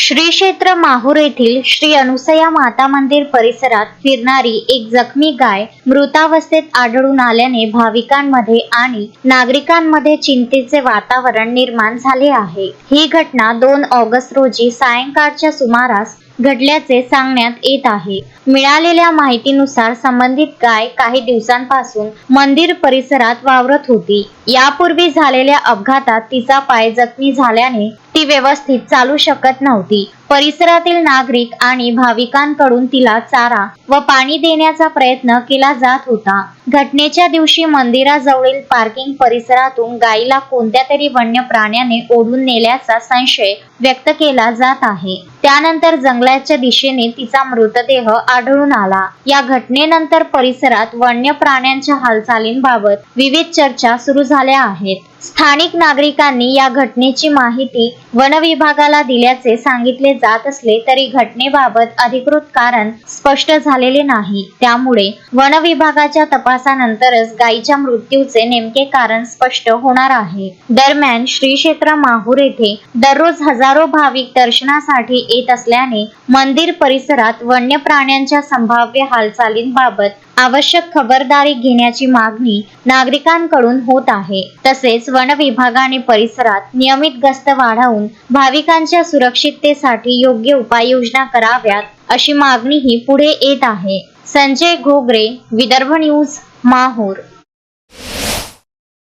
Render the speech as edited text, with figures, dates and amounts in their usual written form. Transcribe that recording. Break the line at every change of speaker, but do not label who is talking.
श्री क्षेत्र माहूर येथील श्री अनुसया माता मंदिर परिसरात फिरणारी एक जखमी गाय मृतावस्थेत आढळून आल्याने भाविकांमध्ये आणि नागरिकांमध्ये चिंतेचे वातावरण निर्माण झाले आहे। ही घटना 2 ऑगस्ट रोजी सायंकाळच्या सुमारास घडल्याचे सांगण्यात येत आहे। मिळालेल्या माहितीनुसार संबंधित गाय काही दिवसांपासून मंदिर परिसरात वावरत होती। यापूर्वी झालेल्या अपघातात तिचा पाय जखमी झाल्याने ती व्यवस्थित चालू शकत नव्हती। परिसरातील नागरिक आणि भाविकांकडून तिला चारा व पाणी देण्याचा प्रयत्न केला जात होता। घटनेच्या दिवशी मंदिराजवळील पार्किंग परिसरातून गायीला कोणत्या तरी वन्य प्राण्याने ओढून नेल्याचा संशय व्यक्त केला जात आहे। त्यानंतर जंगलाच्या दिशेने तिचा मृतदेह आढळून आला। या घटनेनंतर परिसरात वन्य प्राण्यांच्या हालचालींबाबत विविध चर्चा सुरू झाल्या आहेत। स्थानिक नागरिकांनी या घटनेची माहिती वन विभागाला दिल्याचे सांगितले जात असले तरी घटनेबाबत अधिकृत कारण स्पष्ट झालेले नाही। त्यामुळे वन विभागाच्या तपासानंतरच गायीच्या मृत्यूचे नेमके कारण स्पष्ट होणार आहे। दरम्यान श्री क्षेत्र माहूर येथे दररोज हजारो भाविक दर्शनासाठी येत असल्याने मंदिर परिसरात वन्य प्राण्यांच्या संभाव्य हालचालींबाबत आवश्यक खबरदारी घेण्याची मागणी नागरिकांकडून होत आहे। तसेच वन विभागाने परिसरात नियमित गस्त वाढवून भाविकांच्या सुरक्षिततेसाठी योग्य उपाययोजना कराव्यात अशी मागणीही पुढे येत आहे। संजय घोगरे, विदर्भ न्यूज, माहूर।